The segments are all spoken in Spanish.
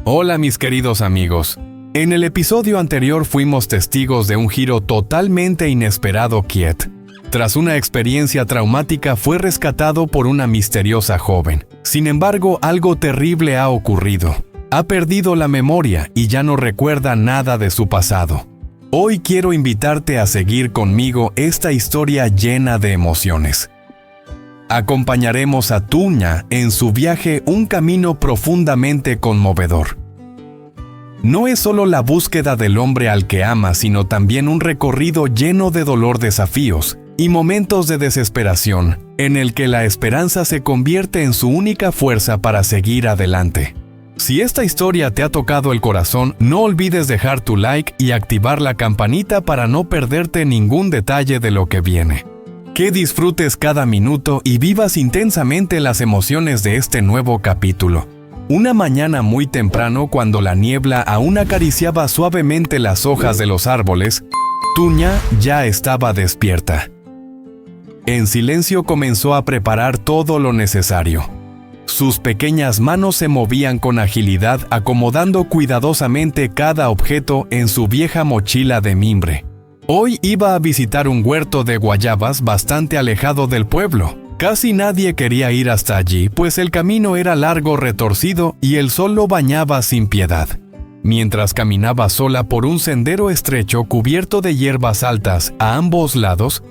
Hola mis queridos amigos. En el episodio anterior fuimos testigos de un giro totalmente inesperado. Kiet, tras una experiencia traumática, fue rescatado por una misteriosa joven. Sin embargo, algo terrible ha ocurrido. Ha perdido la memoria y ya no recuerda nada de su pasado. Hoy quiero invitarte a seguir conmigo esta historia llena de emociones. Acompañaremos a Tuña en su viaje, un camino profundamente conmovedor. No es solo la búsqueda del hombre al que ama, sino también un recorrido lleno de dolor, desafíos y momentos de desesperación, en el que la esperanza se convierte en su única fuerza para seguir adelante. Si esta historia te ha tocado el corazón, no olvides dejar tu like y activar la campanita para no perderte ningún detalle de lo que viene. Que disfrutes cada minuto y vivas intensamente las emociones de este nuevo capítulo. Una mañana muy temprano, cuando la niebla aún acariciaba suavemente las hojas de los árboles, Tuña ya estaba despierta. En silencio comenzó a preparar todo lo necesario. Sus pequeñas manos se movían con agilidad, acomodando cuidadosamente cada objeto en su vieja mochila de mimbre. Hoy iba a visitar un huerto de guayabas bastante alejado del pueblo. Casi nadie quería ir hasta allí, pues el camino era largo, retorcido, y el sol lo bañaba sin piedad. Mientras caminaba sola por un sendero estrecho cubierto de hierbas altas a ambos lados,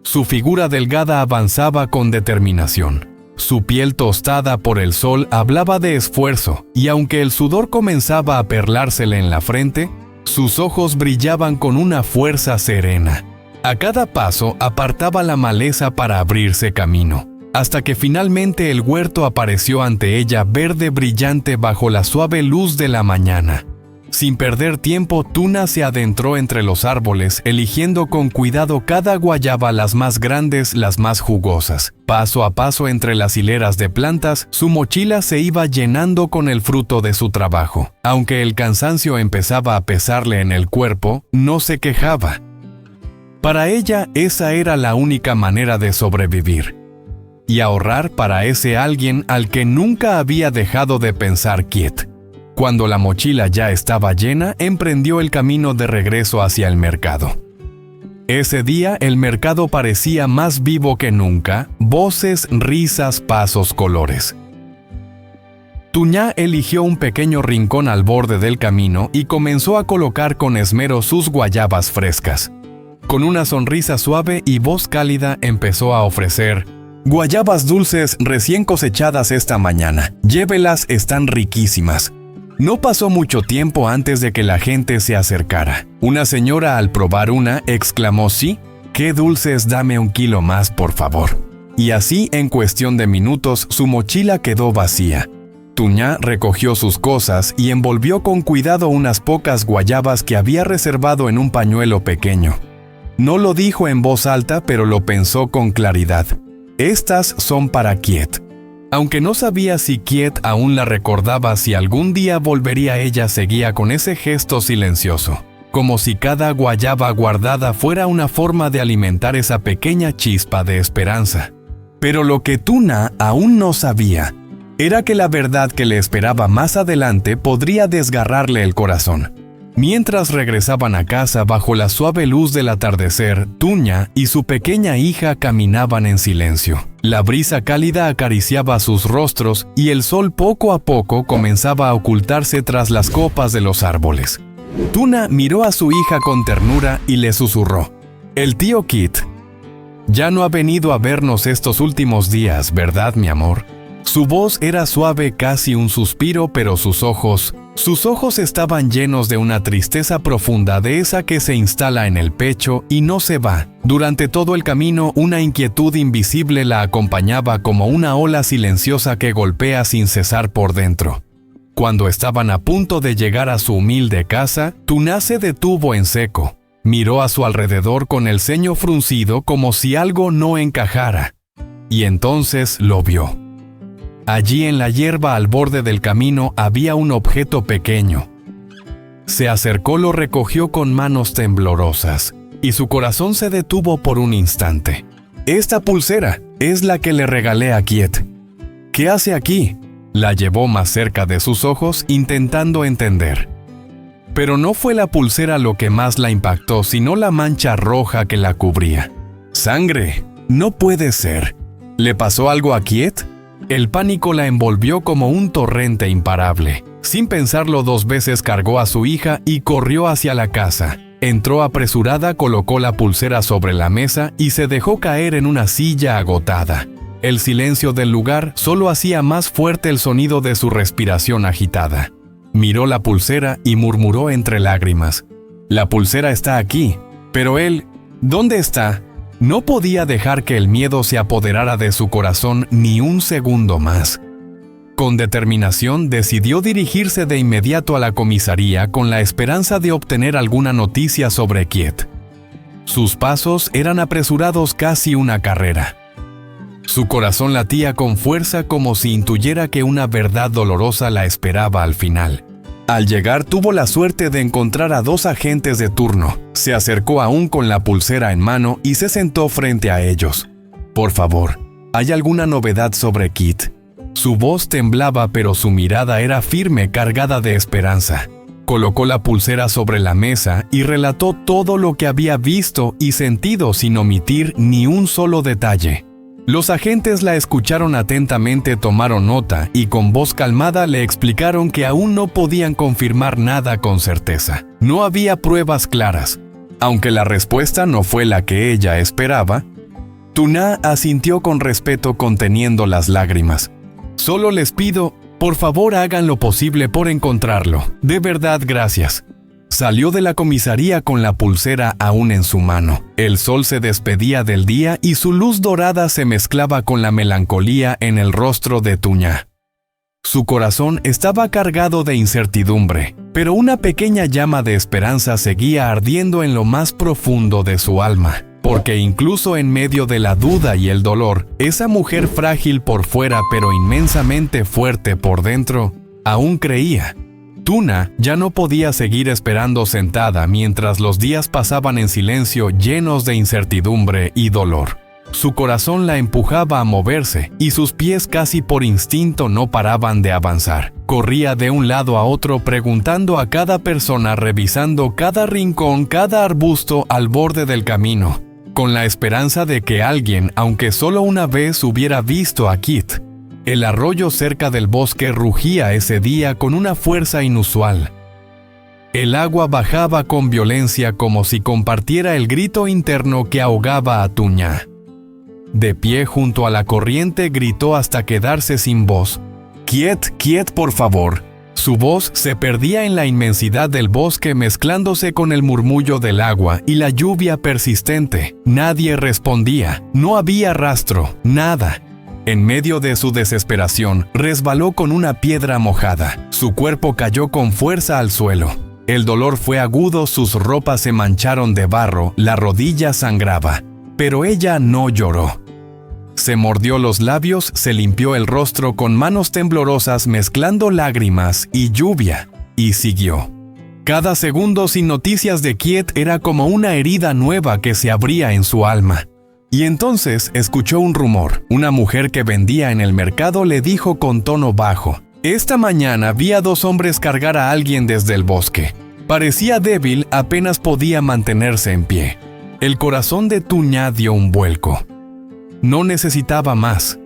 su figura delgada avanzaba con determinación. Su piel tostada por el sol hablaba de esfuerzo, y aunque el sudor comenzaba a perlársele en la frente, sus ojos brillaban con una fuerza serena. A cada paso apartaba la maleza para abrirse camino, hasta que finalmente el huerto apareció ante ella, verde brillante bajo la suave luz de la mañana. Sin perder tiempo, Tuña se adentró entre los árboles, eligiendo con cuidado cada guayaba, las más grandes, las más jugosas. Paso a paso entre las hileras de plantas, su mochila se iba llenando con el fruto de su trabajo. Aunque el cansancio empezaba a pesarle en el cuerpo, no se quejaba. Para ella, esa era la única manera de sobrevivir. Y ahorrar para ese alguien al que nunca había dejado de pensar. Kiet, cuando la mochila ya estaba llena, emprendió el camino de regreso hacia el mercado. Ese día el mercado parecía más vivo que nunca: voces, risas, pasos, colores. Tuña eligió un pequeño rincón al borde del camino y comenzó a colocar con esmero sus guayabas frescas. Con una sonrisa suave y voz cálida empezó a ofrecer: guayabas dulces recién cosechadas esta mañana. Llévelas, están riquísimas. No pasó mucho tiempo antes de que la gente se acercara. Una señora, al probar una, exclamó: sí, qué dulces, dame 1 kilo más, por favor. Y así, en cuestión de minutos, su mochila quedó vacía. Tuña recogió sus cosas y envolvió con cuidado unas pocas guayabas que había reservado en un pañuelo pequeño. No lo dijo en voz alta, pero lo pensó con claridad: estas son para Kiet. Aunque no sabía si Kiet aún la recordaba, si algún día volvería, ella seguía con ese gesto silencioso, como si cada guayaba guardada fuera una forma de alimentar esa pequeña chispa de esperanza. Pero lo que Tuña aún no sabía era que la verdad que le esperaba más adelante podría desgarrarle el corazón. Mientras regresaban a casa bajo la suave luz del atardecer, Tuña y su pequeña hija caminaban en silencio. La brisa cálida acariciaba sus rostros y el sol poco a poco comenzaba a ocultarse tras las copas de los árboles. Tuña miró a su hija con ternura y le susurró: el tío Kit ya no ha venido a vernos estos últimos días, ¿verdad, mi amor? Su voz era suave, casi un suspiro, pero sus ojos estaban llenos de una tristeza profunda, de esa que se instala en el pecho y no se va. Durante todo el camino, una inquietud invisible la acompañaba, como una ola silenciosa que golpea sin cesar por dentro. Cuando estaban a punto de llegar a su humilde casa, Tuña se detuvo en seco. Miró a su alrededor con el ceño fruncido, como si algo no encajara. Y entonces lo vio. Allí en la hierba al borde del camino había un objeto pequeño. Se acercó, lo recogió con manos temblorosas, y su corazón se detuvo por un instante. Esta pulsera es la que le regalé a Kiet. ¿Qué hace aquí? La llevó más cerca de sus ojos intentando entender. Pero no fue la pulsera lo que más la impactó, sino la mancha roja que la cubría. ¡Sangre! No puede ser. ¿Le pasó algo a Kiet? El pánico la envolvió como un torrente imparable. Sin pensarlo 2 veces cargó a su hija y corrió hacia la casa. Entró apresurada, colocó la pulsera sobre la mesa y se dejó caer en una silla agotada. El silencio del lugar solo hacía más fuerte el sonido de su respiración agitada. Miró la pulsera y murmuró entre lágrimas. La pulsera está aquí, pero él, ¿dónde está? No podía dejar que el miedo se apoderara de su corazón ni un segundo más. Con determinación decidió dirigirse de inmediato a la comisaría con la esperanza de obtener alguna noticia sobre Kiet. Sus pasos eran apresurados, casi una carrera. Su corazón latía con fuerza como si intuyera que una verdad dolorosa la esperaba al final. Al llegar tuvo la suerte de encontrar a 2 agentes de turno. Se acercó aún con la pulsera en mano y se sentó frente a ellos. Por favor, ¿hay alguna novedad sobre Kit? Su voz temblaba, pero su mirada era firme, cargada de esperanza. Colocó la pulsera sobre la mesa y relató todo lo que había visto y sentido sin omitir ni un solo detalle. Los agentes la escucharon atentamente, tomaron nota y con voz calmada le explicaron que aún no podían confirmar nada con certeza. No había pruebas claras. Aunque la respuesta no fue la que ella esperaba, Tuna asintió con respeto, conteniendo las lágrimas. Solo les pido, por favor, hagan lo posible por encontrarlo. De verdad, gracias. Salió de la comisaría con la pulsera aún en su mano. El sol se despedía del día y su luz dorada se mezclaba con la melancolía en el rostro de Tuna. Su corazón estaba cargado de incertidumbre, pero una pequeña llama de esperanza seguía ardiendo en lo más profundo de su alma, porque incluso en medio de la duda y el dolor, esa mujer frágil por fuera pero inmensamente fuerte por dentro, aún creía. Tuna ya no podía seguir esperando sentada mientras los días pasaban en silencio, llenos de incertidumbre y dolor. Su corazón la empujaba a moverse y sus pies casi por instinto no paraban de avanzar. Corría de un lado a otro preguntando a cada persona, revisando cada rincón, cada arbusto al borde del camino, con la esperanza de que alguien, aunque solo una vez, hubiera visto a Kit. El arroyo cerca del bosque rugía ese día con una fuerza inusual. El agua bajaba con violencia como si compartiera el grito interno que ahogaba a Tuna. De pie junto a la corriente gritó hasta quedarse sin voz. «Kiet, Kiet, por favor». Su voz se perdía en la inmensidad del bosque, mezclándose con el murmullo del agua y la lluvia persistente. Nadie respondía, no había rastro, nada. En medio de su desesperación, resbaló con una piedra mojada. Su cuerpo cayó con fuerza al suelo. El dolor fue agudo, sus ropas se mancharon de barro, la rodilla sangraba. Pero ella no lloró. Se mordió los labios, se limpió el rostro con manos temblorosas mezclando lágrimas y lluvia, y siguió. Cada segundo sin noticias de Kiet era como una herida nueva que se abría en su alma. Y entonces escuchó un rumor. Una mujer que vendía en el mercado le dijo con tono bajo: «Esta mañana vi a 2 hombres cargar a alguien desde el bosque. Parecía débil, apenas podía mantenerse en pie». El corazón de Tuna dio un vuelco. No necesitaba más.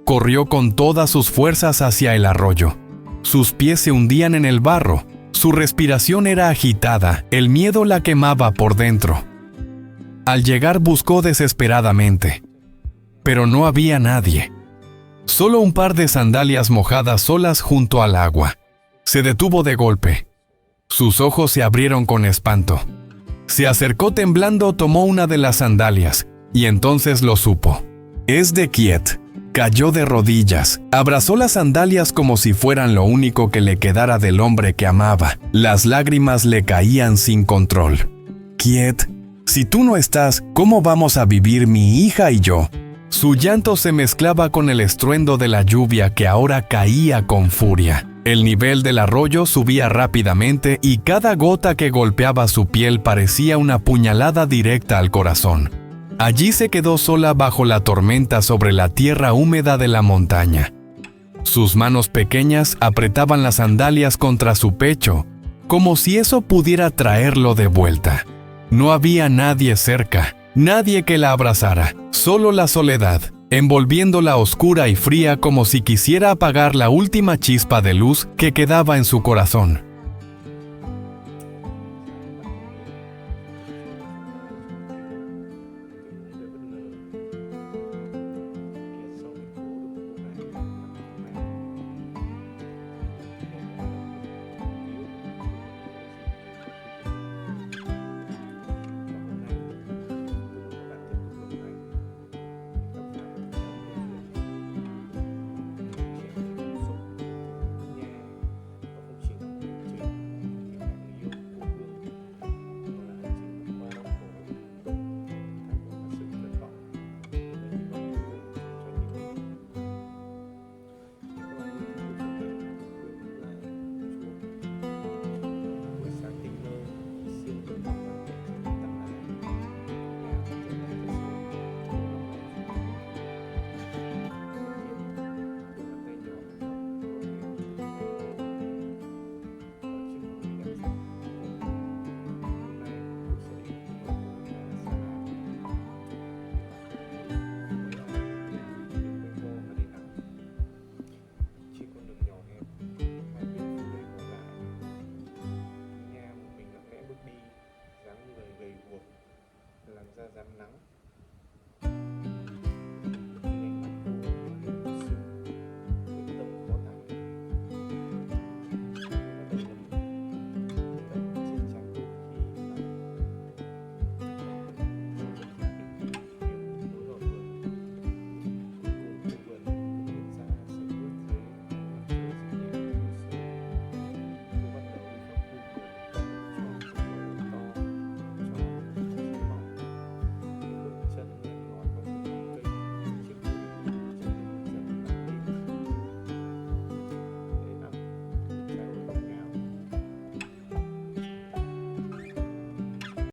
Corrió con todas sus fuerzas hacia el arroyo. Sus pies se hundían en el barro. Su respiración era agitada, el miedo la quemaba por dentro. Al llegar buscó desesperadamente, pero no había nadie. Solo un par de sandalias mojadas solas junto al agua. Se detuvo de golpe. Sus ojos se abrieron con espanto. Se acercó temblando, tomó una de las sandalias, y entonces lo supo. Es de Kiet. Cayó de rodillas, abrazó las sandalias como si fueran lo único que le quedara del hombre que amaba. Las lágrimas le caían sin control. Kiet, si tú no estás, ¿cómo vamos a vivir mi hija y yo? Su llanto se mezclaba con el estruendo de la lluvia que ahora caía con furia. El nivel del arroyo subía rápidamente y cada gota que golpeaba su piel parecía una puñalada directa al corazón. Allí se quedó sola bajo la tormenta sobre la tierra húmeda de la montaña. Sus manos pequeñas apretaban las sandalias contra su pecho, como si eso pudiera traerlo de vuelta. No había nadie cerca, nadie que la abrazara, solo la soledad, envolviéndola oscura y fría como si quisiera apagar la última chispa de luz que quedaba en su corazón.